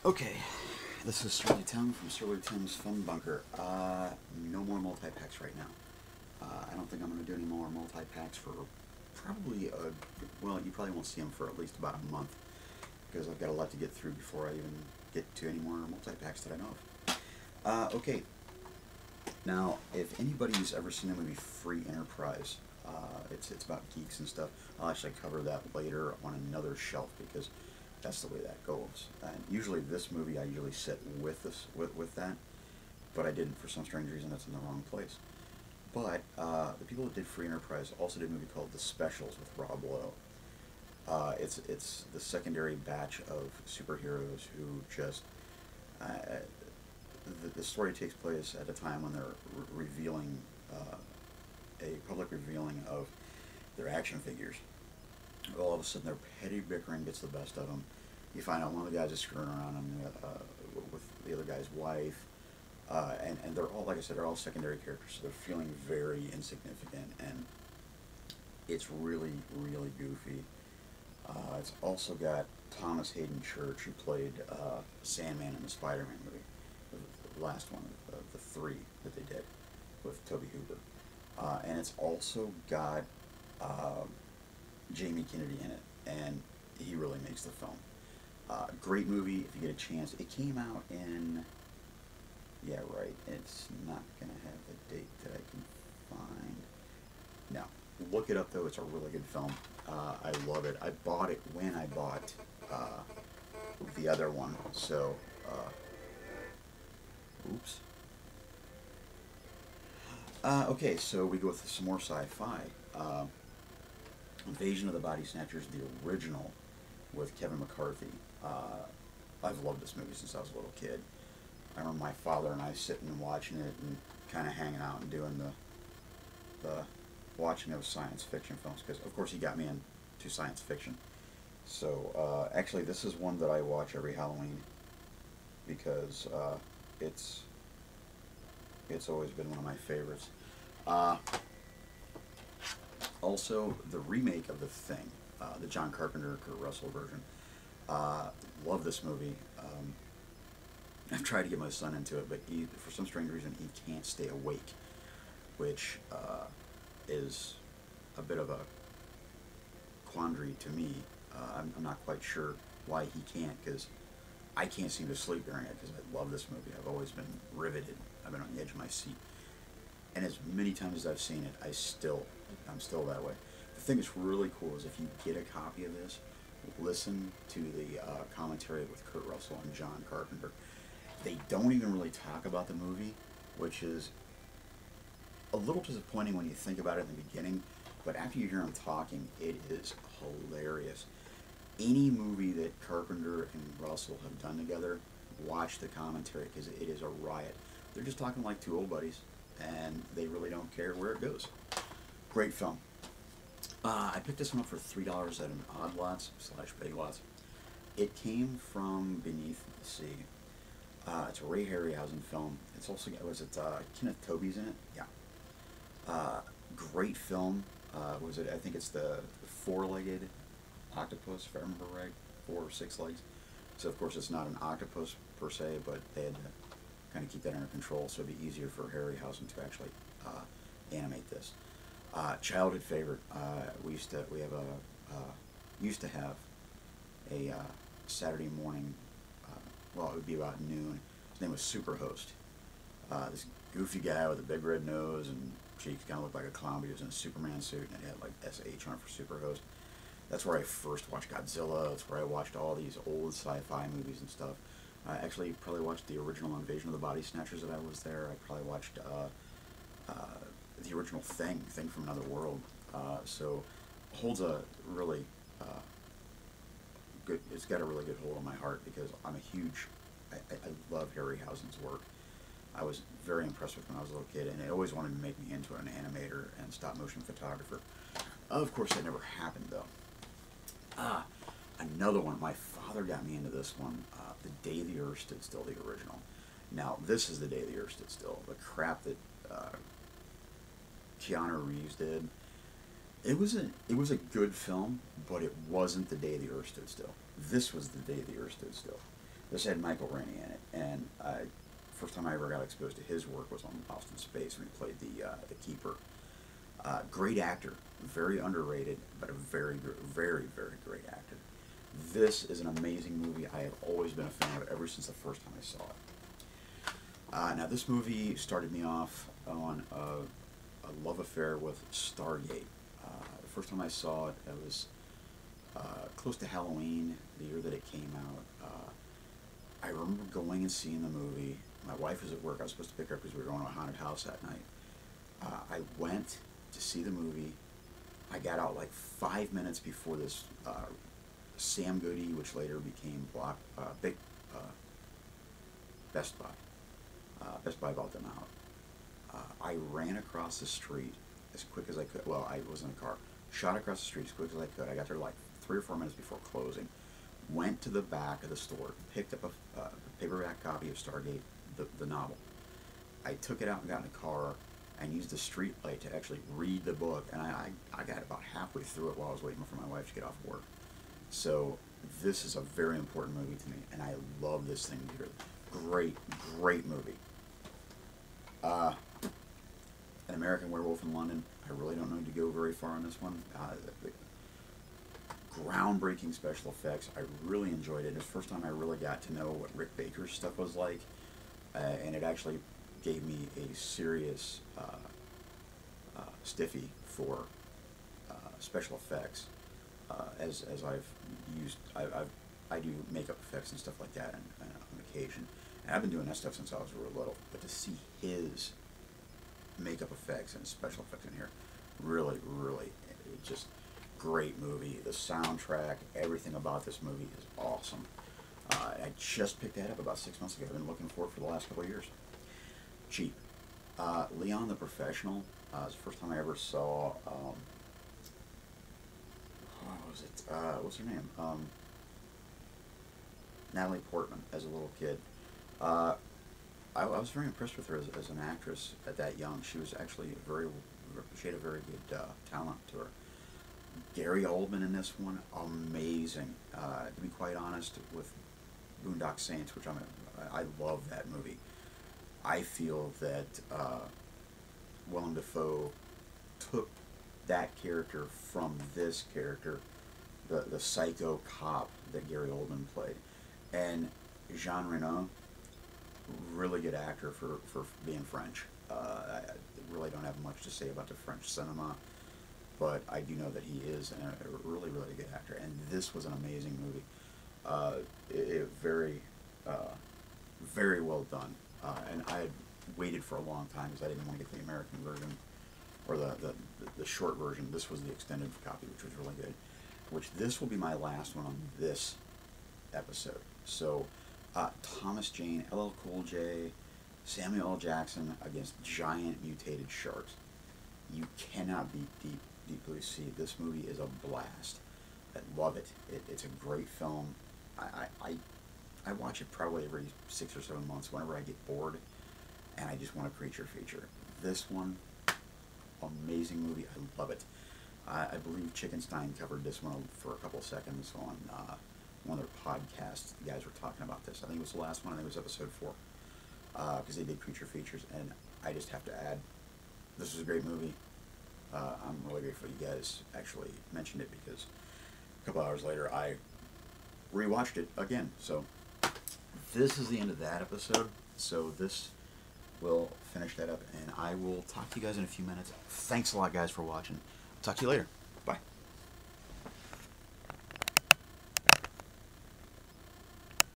Okay, this is Surly Tim from Surly Tim's Fun Bunker. No more multi-packs right now. I don't think I'm going to do any more multi-packs for probably, well, you probably won't see them for at least about a month, because I've got a lot to get through before I even get to any more multi-packs that I know of. Okay, now, if anybody's ever seen the movie Free Enterprise, it's about geeks and stuff. I'll actually cover that later on another shelf because that's the way that goes. And usually this movie I usually sit with with that, but I didn't for some strange reason. That's in the wrong place. But the people that did Free Enterprise also did a movie called The Specials with Rob Lowe. It's the secondary batch of superheroes who just the story takes place at a time when they're revealing a public revealing of their action figures. All of a sudden, their petty bickering gets the best of them. You find out one of the guys is screwing around with the other guy's wife, and they're all, like I said, they're all secondary characters, so they're feeling very insignificant, and it's really, really goofy. It's also got Thomas Hayden Church, who played Sandman in the Spider-Man movie, the last one of the three that they did with Toby Hooper. And it's also got Jamie Kennedy in it, and he really makes the film. Great movie if you get a chance. It came out in, yeah, right, it's not going to have the date that I can find. No. Look it up, though. It's a really good film. I love it. I bought it when I bought the other one, so, oops. Okay, so we go with some more sci-fi. Invasion of the Body Snatchers, the original, with Kevin McCarthy. I've loved this movie since I was a little kid. I remember my father and I sitting and watching it and kind of hanging out and doing the watching of science fiction films, because of course he got me into science fiction. So actually this is one that I watch every Halloween because it's always been one of my favorites. Also, the remake of The Thing, the John Carpenter, Kurt Russell version. Love this movie. I've tried to get my son into it, but for some strange reason, he can't stay awake, which is a bit of a quandary to me. I'm not quite sure why he can't, because I can't seem to sleep during it, because I love this movie. I've always been riveted. I've been on the edge of my seat. And as many times as I've seen it, I'm still that way. The thing that's really cool is if you get a copy of this, listen to the commentary with Kurt Russell and John Carpenter. They don't even really talk about the movie, which is a little disappointing when you think about it in the beginning, but after you hear them talking, it is hilarious. Any movie that Carpenter and Russell have done together, watch the commentary, because it is a riot. They're just talking like two old buddies, and they really don't care where it goes. Great film. I picked this one up for $3 at an Odd Lots / Big Lots. It came from Beneath the Sea. It's a Ray Harryhausen film. It's also got, was it Kenneth Tobey's in it? Yeah. Great film. Was it? I think it's the four-legged octopus, if I remember right, 4 or 6 legs. So of course it's not an octopus per se, but they had to kind of keep that under control, so it'd be easier for Harryhausen to actually animate this. Childhood favorite. We used to have a Saturday morning. Well, it would be about noon. His name was Superhost. This goofy guy with a big red nose and cheeks, kind of looked like a clown, but he was in a Superman suit and it had like SH on it for Superhost. That's where I first watched Godzilla. That's where I watched all these old sci-fi movies and stuff. I actually probably watched the original Invasion of the Body Snatchers that I was there. I probably watched the original Thing from Another World. So holds a really good. It's got a really good hold on my heart because I'm a huge. I love Harryhausen's work. I was very impressed with when I was a little kid, and I always wanted to make me into an animator and stop-motion photographer. Of course, that never happened, though. Another one. My father got me into this one. The Day the Earth Stood Still, the original. Now, this is The Day the Earth Stood Still. The crap that Keanu Reeves did. It was a good film, but it wasn't The Day the Earth Stood Still. This was The Day the Earth Stood Still. This had Michael Rennie in it, and first time I ever got exposed to his work was on Lost in Space when he played the keeper. Great actor, very underrated, but a very, very, very great actor. This is an amazing movie. I have always been a fan of it ever since the first time I saw it. Now, this movie started me off on a love affair with Stargate. The first time I saw it, it was close to Halloween, the year that it came out. I remember going and seeing the movie. My wife was at work. I was supposed to pick her up because we were going to a haunted house that night. I went to see the movie. I got out like 5 minutes before this Sam Goody, which later became Best Buy. Best Buy bought them out. I ran across the street as quick as I could. Well, I was in a car. Shot across the street as quick as I could. I got there like 3 or 4 minutes before closing. Went to the back of the store, picked up a paperback copy of Stargate, the novel. I took it out and got in the car and used the street light to actually read the book. And I got about halfway through it while I was waiting for my wife to get off work. So this is a very important movie to me, and I love this thing here. Great, great movie. An American Werewolf in London. I really don't need to go very far on this one. Groundbreaking special effects. I really enjoyed it. It was the first time I really got to know what Rick Baker's stuff was like, and it actually gave me a serious stiffy for special effects. As I've used, I do makeup effects and stuff like that on occasion, and I've been doing that stuff since I was real little. But to see his makeup effects and special effects in here, really, really, it just great movie. The soundtrack, everything about this movie is awesome. I just picked that up about 6 months ago. I've been looking for it for the last couple of years. Cheap. Leon the Professional. It's the first time I ever saw. What was it? What's her name? Natalie Portman as a little kid. I was very impressed with her as an actress at that young. She was actually she had a very good talent to her. Gary Oldman in this one, amazing. To be quite honest, with Boondock Saints, which I love that movie. I feel that Willem Dafoe took that character from this character, the psycho cop that Gary Oldman played, and Jean Reno, really good actor for being French. I really don't have much to say about the French cinema, but I do know that he is a really, really good actor, and this was an amazing movie. Very, very well done, and I had waited for a long time because I didn't want to get the American version, or the short version. This was the extended copy, which was really good. Which this will be my last one on this episode. So, Thomas Jane, LL Cool J, Samuel L. Jackson against giant mutated sharks. You cannot beat Deep Blue Sea. This movie is a blast. I love it. It's a great film. I watch it probably every 6 or 7 months whenever I get bored and I just want a creature feature. This one, amazing movie. I love it. I believe Chickenstein covered this one for a couple seconds on one of their podcasts. The guys were talking about this. I think it was the last one. I think it was episode 4, because they did creature features, and I just have to add, this was a great movie. I'm really grateful you guys actually mentioned it, because a couple hours later I rewatched it again. So this is the end of that episode. So this will finish that up, and I will talk to you guys in a few minutes. Thanks a lot, guys, for watching. Talk to you later. Bye.